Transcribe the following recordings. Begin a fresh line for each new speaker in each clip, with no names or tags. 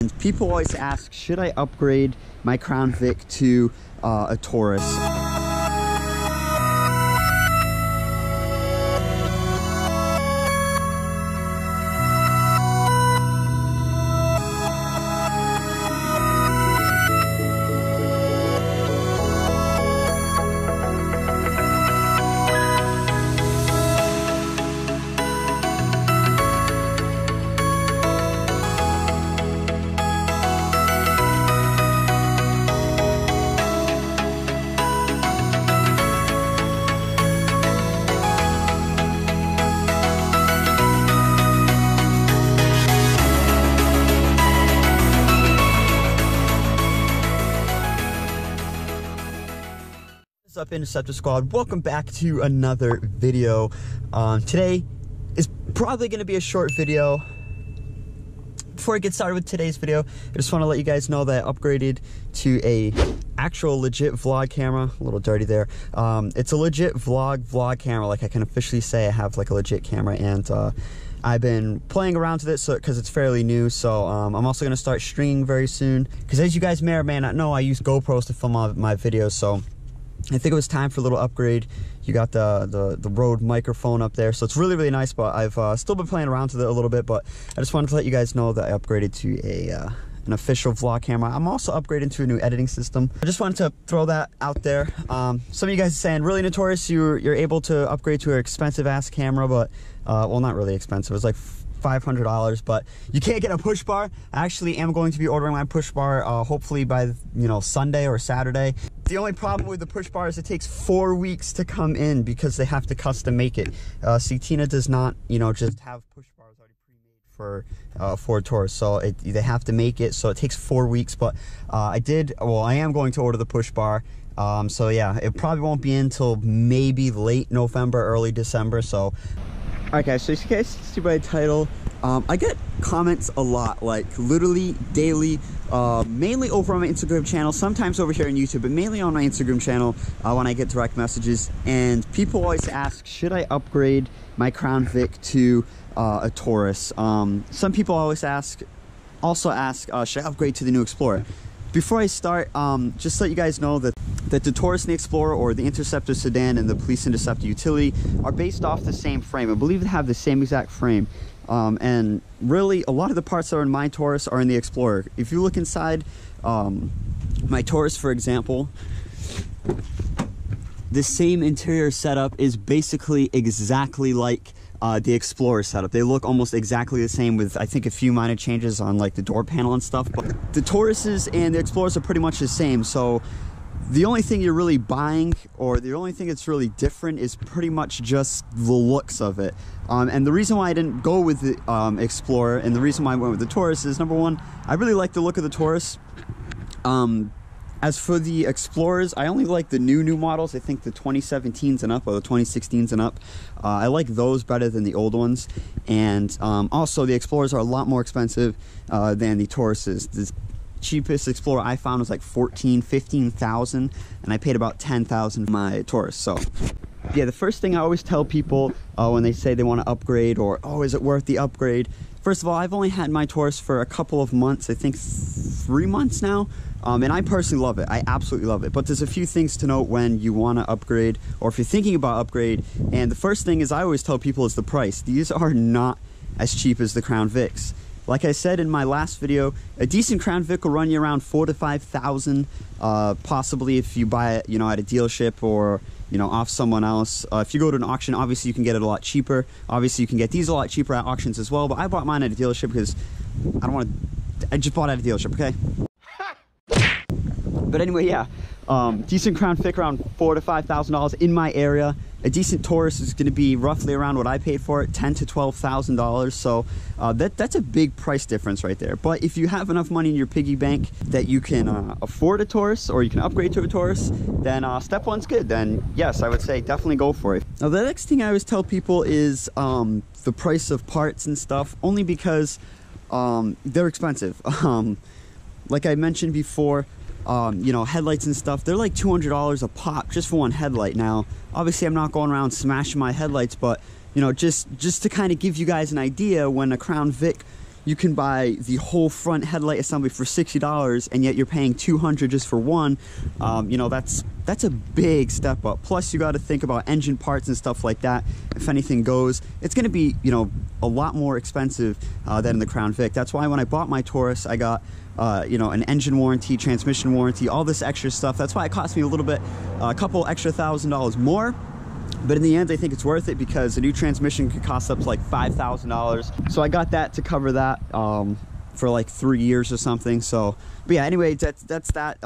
And people always ask, should I upgrade my Crown Vic to a Taurus? What's up, Interceptor Squad? Welcome back to another video. Today is probably going to be a short video. Before I get started with today's video, I just want to let you guys know that I upgraded to a actual legit vlog camera. A little dirty there. It's a legit vlog camera. Like, I can officially say I have like a legit camera, and I've been playing around with it because it's fairly new. So I'm also going to start streaming very soon, because as you guys may or may not know, I use GoPros to film all my videos. So I think it was time for a little upgrade. You got the Rode microphone up there, so it's really nice. But I've still been playing around with it a little bit. But I just wanted to let you guys know that I upgraded to an official vlog camera. I'm also upgrading to a new editing system. I just wanted to throw that out there. Some of you guys are saying, really, Notorious, you're able to upgrade to an expensive ass camera, but well, not really expensive. It was like $500, but you can't get a push bar. I actually am going to be ordering my push bar hopefully by Sunday or Saturday. The only problem with the push bar is it takes 4 weeks to come in because they have to custom make it. See, Tina does not just have push bars already pre-made for Taurus, so they have to make it, so it takes 4 weeks. But I am going to order the push bar. So yeah, it probably won't be until maybe late November, early December. So alright guys, so as you guys see by the title, I get comments a lot, like literally daily, mainly over on my Instagram channel, sometimes over here on YouTube, but mainly on my Instagram channel when I get direct messages. And people always ask, should I upgrade my Crown Vic to a Taurus? Some people also ask, should I upgrade to the new Explorer? Before I start, just let you guys know that the Taurus and the Explorer, or the Interceptor Sedan and the Police Interceptor Utility, are based off the same frame. I believe they have the same exact frame. And really, a lot of the parts that are in my Taurus are in the Explorer. If you look inside my Taurus, for example, the same interior setup is basically exactly like the Explorer setup. They look almost exactly the same, with I think a few minor changes on like the door panel and stuff, but the Tauruses and the Explorers are pretty much the same. So the only thing you're really buying, or the only thing that's really different, is pretty much just the looks of it. And the reason why I didn't go with the Explorer, and the reason why I went with the Taurus, is number one, I really like the look of the Taurus. As for the Explorers, I only like the new models. I think the 2017s and up, or the 2016s and up. I like those better than the old ones. And also, the Explorers are a lot more expensive than the Tauruses. The cheapest Explorer I found was like $15,000, and I paid about $10,000 for my Taurus. So yeah, the first thing I always tell people when they say they want to upgrade, or oh, is it worth the upgrade? First of all, I've only had my Taurus for a couple of months, I think 3 months now, and I personally love it. I absolutely love it. But there's a few things to note when you want to upgrade, or if you're thinking about upgrade. And the first thing is, I always tell people, is the price. These are not as cheap as the Crown Vics. Like I said in my last video, a decent Crown Vic will run you around $4,000 to $5,000, possibly if you buy it, at a dealership, or off someone else. If you go to an auction, obviously you can get it a lot cheaper. Obviously you can get these a lot cheaper at auctions as well, but I bought mine at a dealership because I just bought it at a dealership, okay? But anyway, yeah, decent Crown Vic around $4,000 to $5,000 in my area. A decent Taurus is going to be roughly around what I paid for it, $10,000 to $12,000. So that's a big price difference right there. But if you have enough money in your piggy bank that you can afford a Taurus, or you can upgrade to a Taurus, then step one's good. Then yes, I would say definitely go for it. Now the next thing I always tell people is the price of parts and stuff, only because they're expensive. Like I mentioned before, headlights and stuff, they're like $200 a pop just for one headlight. Now obviously I'm not going around smashing my headlights, but just to kind of give you guys an idea, when a Crown Vic you can buy the whole front headlight assembly for $60, and yet you're paying $200 just for one. You know, that's a big step up. Plus, you got to think about engine parts and stuff like that. If anything goes, it's going to be, you know, a lot more expensive than the Crown Vic. That's why when I bought my Taurus, I got you know, an engine warranty, transmission warranty, all this extra stuff. That's why it cost me a little bit, a couple extra $1,000 more. But in the end, I think it's worth it because a new transmission could cost up to like $5,000. So I got that to cover that for like 3 years or something. So, but yeah, anyway, that's that.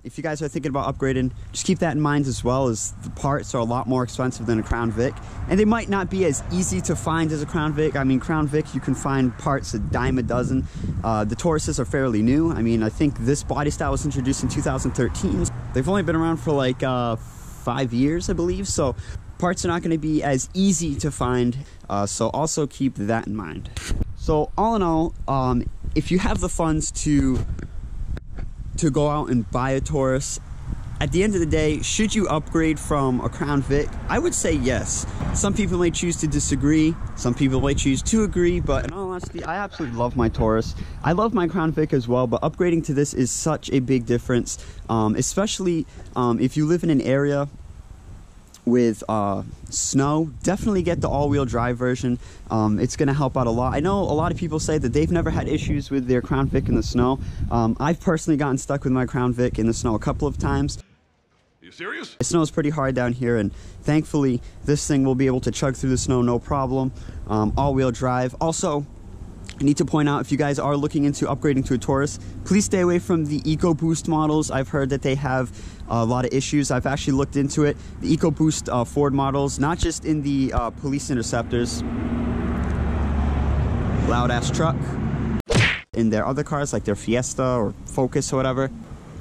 If you guys are thinking about upgrading, just keep that in mind, as well as the parts are a lot more expensive than a Crown Vic. And they might not be as easy to find as a Crown Vic. I mean, Crown Vic, you can find parts a dime a dozen. The Tauruses are fairly new. I mean, I think this body style was introduced in 2013. They've only been around for like 5 years, I believe. So parts are not going to be as easy to find, so also keep that in mind. So all in all, if you have the funds to go out and buy a Taurus, at the end of the day, should you upgrade from a Crown Vic? I would say yes. Some people may choose to disagree, some people may choose to agree, but in all honesty, I absolutely love my Taurus. I love my Crown Vic as well, but upgrading to this is such a big difference, especially if you live in an area with snow. Definitely get the all-wheel drive version. It's going to help out a lot. I know a lot of people say that they've never had issues with their Crown Vic in the snow. I've personally gotten stuck with my Crown Vic in the snow a couple of times.
Are you serious?
It snows pretty hard down here, and thankfully this thing will be able to chug through the snow no problem. All-wheel drive. Also, I need to point out, if you guys are looking into upgrading to a Taurus, please stay away from the EcoBoost models. I've heard that they have a lot of issues. I've actually looked into it. The EcoBoost Ford models, not just in the police interceptors, loud ass truck, in their other cars like their Fiesta or Focus or whatever,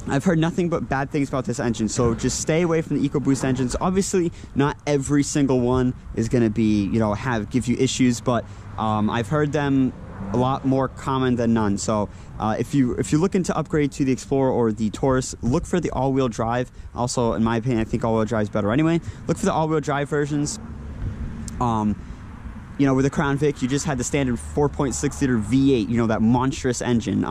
I've heard nothing but bad things about this engine. So just stay away from the EcoBoost engines. Obviously, not every single one is going to be, you know, give you issues, but I've heard them a lot more common than none. So if you're looking to upgrade to the Explorer or the Taurus, look for the all-wheel drive. Also, in my opinion, I think all-wheel drive is better anyway. Look for the all-wheel drive versions. You know, with the Crown Vic, you just had the standard 4.6 liter V8, you know, that monstrous engine.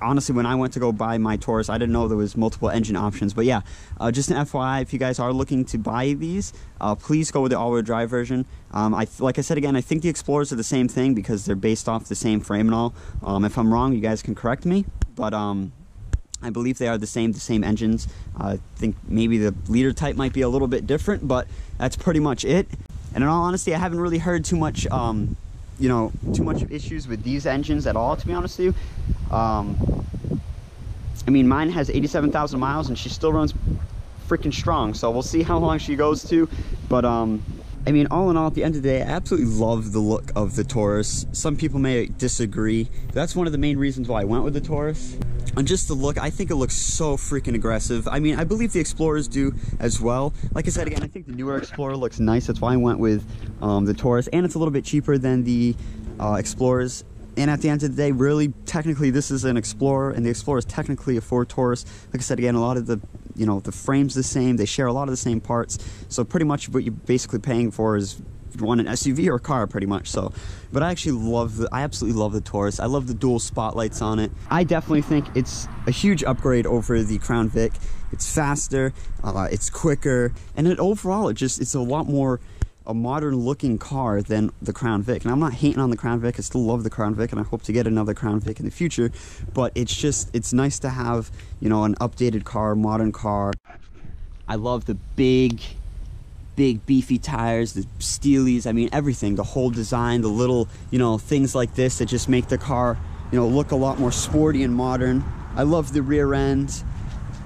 Honestly, when I went to go buy my Taurus, I didn't know there was multiple engine options. But yeah, just an FYI, if you guys are looking to buy these, please go with the all-wheel drive version. Like I said again, I think the Explorers are the same thing because they're based off the same frame and all. If I'm wrong, you guys can correct me. But I believe they are the same engines. I think maybe the liter type might be a little bit different, but that's pretty much it. And in all honesty, I haven't really heard too much you know, too much issues with these engines at all, to be honest with you. I mean, mine has 87,000 miles and she still runs freaking strong, so we'll see how long she goes to. But I mean, all in all, at the end of the day, I absolutely love the look of the Taurus. Some people may disagree. That's one of the main reasons why I went with the Taurus. And just the look, I think it looks so freaking aggressive. I mean, I believe the Explorers do as well. Like I said again, I think the newer Explorer looks nice. That's why I went with the Taurus, and it's a little bit cheaper than the Explorers. And at the end of the day, really, technically, this is an Explorer, and the Explorer is technically a Ford Taurus. Like I said again, a lot of the, you know, the frame's the same. They share a lot of the same parts. So pretty much what you're basically paying for is you want an SUV or a car, pretty much. So, but I actually I absolutely love the Taurus. I love the dual spotlights on it. I definitely think it's a huge upgrade over the Crown Vic. It's faster, it's quicker, and overall, it's a lot more a modern looking car than the Crown Vic. And I'm not hating on the Crown Vic. I still love the Crown Vic, and I hope to get another Crown Vic in the future. But it's nice to have, you know, an updated car, modern car. I love the big beefy tires, the steelies, I mean everything, the whole design, the little, you know, things like this that just make the car, you know, look a lot more sporty and modern. I love the rear end.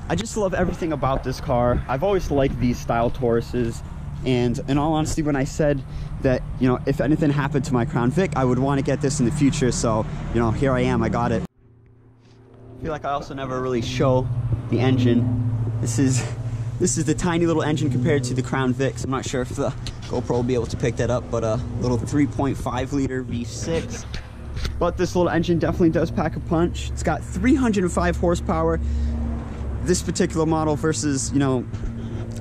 I just love everything about this car. I've always liked these style Tauruses, and in all honesty, when I said that, you know, if anything happened to my Crown Vic, I would want to get this in the future. So, you know, here I am, I got it. I feel like I also never really show the engine. This is the tiny little engine compared to the Crown Vic. I'm not sure if the GoPro will be able to pick that up, but a little 3.5 liter V6. But this little engine definitely does pack a punch. It's got 305 horsepower. This particular model versus, you know,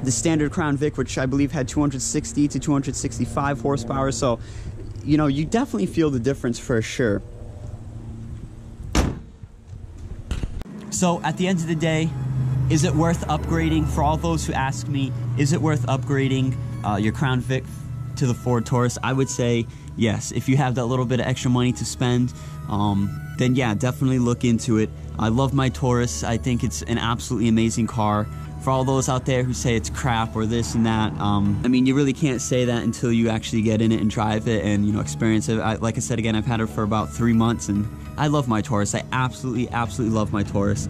the standard Crown Vic, which I believe had 260 to 265 horsepower. So, you know, you definitely feel the difference for sure. So at the end of the day, is it worth upgrading? For all those who ask me, is it worth upgrading your Crown Vic to the Ford Taurus? I would say yes. If you have that little bit of extra money to spend, then yeah, definitely look into it. I love my Taurus. I think it's an absolutely amazing car. For all those out there who say it's crap or this and that, I mean, you really can't say that until you actually get in it and drive it and, you know, experience it. Like I said again, I've had it for about 3 months, and I love my Taurus. I absolutely love my Taurus.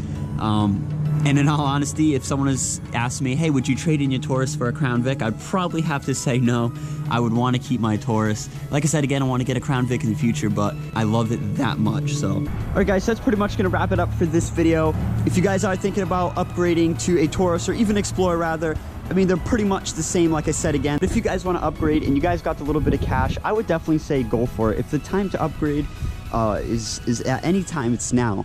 And in all honesty, if someone has asked me, hey, would you trade in your Taurus for a Crown Vic? I'd probably have to say no. I would want to keep my Taurus. Like I said again, I want to get a Crown Vic in the future, but I love it that much, so. All right, guys, that's pretty much going to wrap it up for this video. If you guys are thinking about upgrading to a Taurus, or even Explorer rather, I mean, they're pretty much the same, like I said again. If you guys want to upgrade and you guys got the little bit of cash, I would definitely say go for it. If the time to upgrade is at any time, it's now.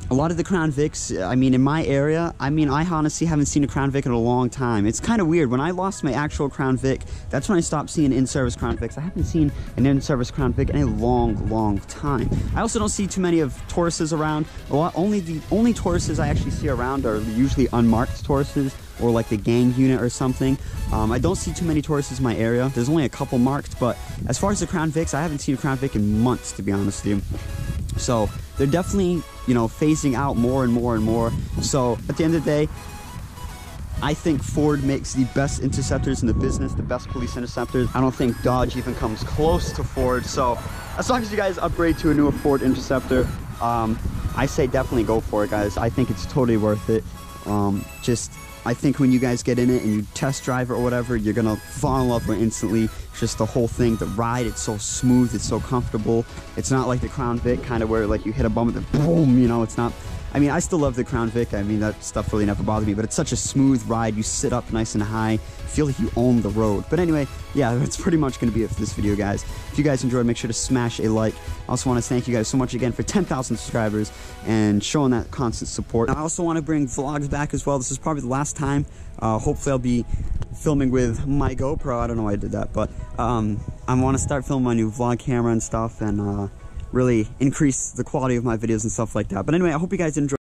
A lot of the Crown Vics, I mean, in my area, I mean, I honestly haven't seen a Crown Vic in a long time. It's kind of weird. When I lost my actual Crown Vic, that's when I stopped seeing in-service Crown Vics. I haven't seen an in-service Crown Vic in a long time. I also don't see too many of Tauruses around. The only Tauruses I actually see around are usually unmarked Tauruses, or like the gang unit or something. I don't see too many Tauruses in my area. There's only a couple marked, but as far as the Crown Vics, I haven't seen a Crown Vic in months, to be honest with you. So they're definitely, you know, phasing out more and more. So at the end of the day, I think Ford makes the best interceptors in the business, the best police interceptors. I don't think Dodge even comes close to Ford. So as long as you guys upgrade to a newer Ford Interceptor, I say definitely go for it, guys. I think it's totally worth it. I think when you guys get in it and you test drive it or whatever, you're gonna fall in love with it instantly. Just the whole thing, the ride, it's so smooth, it's so comfortable. It's not like the Crown Vic, kind of where like you hit a bump and then boom, you know, it's not. I mean, I still love the Crown Vic. I mean, that stuff really never bothered me, but it's such a smooth ride. You sit up nice and high, feel like you own the road. But anyway, yeah, that's pretty much going to be it for this video, guys. If you guys enjoyed, make sure to smash a like. I also want to thank you guys so much again for 10,000 subscribers and showing that constant support. I also want to bring vlogs back as well. This is probably the last time. Hopefully I'll be filming with my GoPro. I don't know why I did that, but I want to start filming my new vlog camera and stuff, and really increase the quality of my videos and stuff like that. But anyway, I hope you guys enjoy.